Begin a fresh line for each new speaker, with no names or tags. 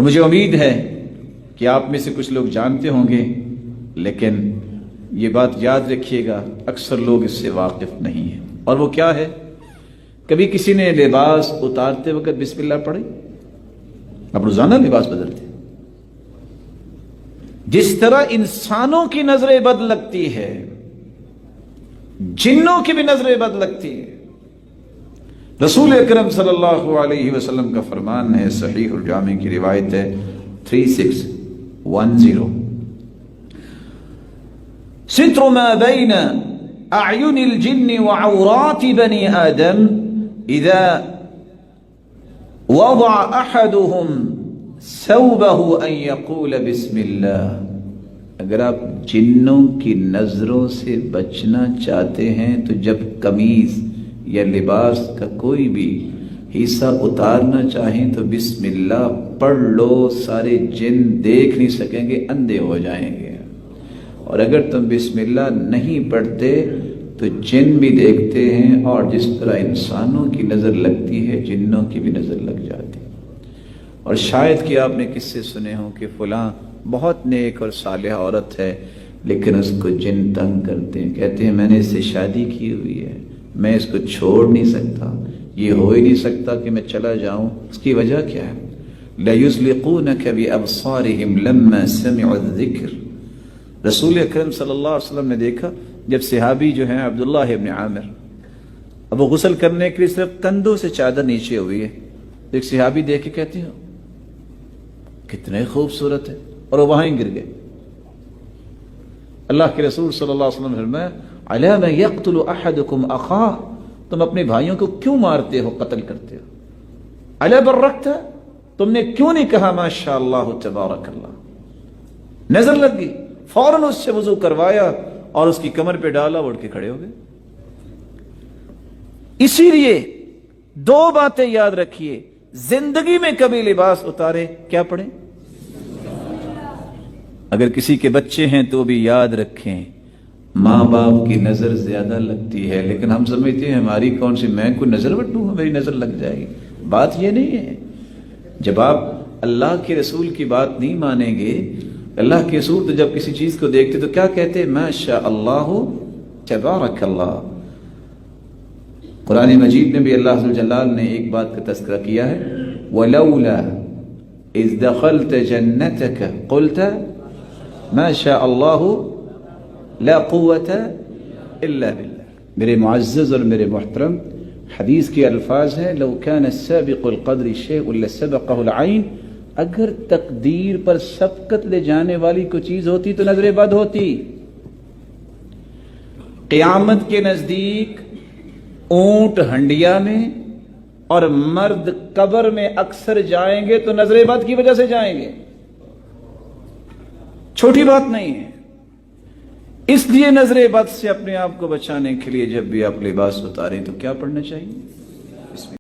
اور مجھے امید ہے کہ آپ میں سے کچھ لوگ جانتے ہوں گے، لیکن یہ بات یاد رکھیے گا اکثر لوگ اس سے واقف نہیں ہیں، اور وہ کیا ہے؟ کبھی کسی نے لباس اتارتے وقت بسم اللہ پڑھی؟ اب روزانہ لباس بدلتے، جس طرح انسانوں کی نظریں بد لگتی ہے، جنوں کی بھی نظریں بد لگتی ہے۔ رسول اکرم صلی اللہ علیہ وسلم کا فرمان ہے، صحیح الجامع کی روایت ہے 3610، ستر ما بین اعین الجن وعورات بنی آدم اذا وضع احدهم ثوبه ان يقول بسم اللہ۔ اگر آپ جنوں کی نظروں سے بچنا چاہتے ہیں تو جب قمیض یا لباس کا کوئی بھی حصہ اتارنا چاہیں تو بسم اللہ پڑھ لو، سارے جن دیکھ نہیں سکیں گے، اندھے ہو جائیں گے۔ اور اگر تم بسم اللہ نہیں پڑھتے تو جن بھی دیکھتے ہیں، اور جس طرح انسانوں کی نظر لگتی ہے جنوں کی بھی نظر لگ جاتی ہے۔ اور شاید کہ آپ نے کس سے سنے ہوں کہ فلاں بہت نیک اور صالح عورت ہے، لیکن اس کو جن تنگ کرتے ہیں، کہتے ہیں میں نے اس سے شادی کی ہوئی ہے، میں اس کو چھوڑ نہیں سکتا، یہ ہو ہی نہیں سکتا کہ میں چلا جاؤں۔ اس کی وجہ کیا ہے؟ لَيُزْلِقُونَكَ بِأَبْصَارِهِمْ لَمَّا سَمِعُوا الذِّكْرَ۔ رسول اکرم صلی اللہ علیہ وسلم نے دیکھا جب صحابی جو ہیں عبداللہ ابن عامر، اب وہ غسل کرنے کے لیے صرف کندھوں سے چادر نیچے ہوئی ہے، ایک صحابی دیکھ کے کہتے ہیں کتنے خوبصورت ہے، اور وہ وہاں ہی گر گئے۔ اللہ کے رسول صلی اللہ علیہ وسلم فرمایا عَلَى مَا يَقْتُلُ أَحَدُكُمْ أَخَاهُ، تم اپنے بھائیوں کو کیوں مارتے ہو، قتل کرتے ہو؟ عَلَى بَرَّكْتَ، تم نے کیوں نہیں کہا ماشاء اللہ تبارک اللہ؟ نظر لگ گئی، فوراً اس سے وضو کروایا اور اس کی کمر پہ ڈالا، اڑ کے کھڑے ہو گئے۔ اسی لیے دو باتیں یاد رکھیے، زندگی میں کبھی لباس اتارے کیا پڑھیں؟ اگر کسی کے بچے ہیں تو بھی یاد رکھیں ماں باپ کی نظر زیادہ لگتی ہے، لیکن ہم سمجھتے ہیں ہماری کون سی، میں کوئی نظر بٹوں ہوں میری نظر لگ جائے گی۔ بات یہ نہیں ہے۔ جب آپ اللہ کے رسول کی بات نہیں مانیں گے، اللہ کے رسول تو جب کسی چیز کو دیکھتے تو کیا کہتے؟ ماشاء اللہ تبارک اللہ۔ قرآن مجید میں بھی اللہ عز و جلال نے ایک بات کا تذکرہ کیا ہے، وَلَوْلَا إِذْ دَخَلْتَ جَنَّتَكَ قُلْتَ مَا شَاءَ اللَّهُ لَا قُوَّةَ إِلَّا بِاللَّهِ۔ میرے معزز اور میرے محترم، حدیث کے الفاظ ہیں لَوْ كَانَ السَّابِقُ الْقَدْرِ شَيْءٌ لَسَبَقَهُ الْعَيْنُ، اگر تقدیر پر سبقت لے جانے والی کوئی چیز ہوتی تو نظر بد ہوتی۔ قیامت کے نزدیک اونٹ ہنڈیا میں اور مرد قبر میں اکثر جائیں گے تو نظر بد کی وجہ سے جائیں گے، چھوٹی بات نہیں ہے۔ اس لیے نظر بد سے اپنے آپ کو بچانے کے لیے جب بھی آپ لباس اتاریں تو کیا پڑھنا چاہیے؟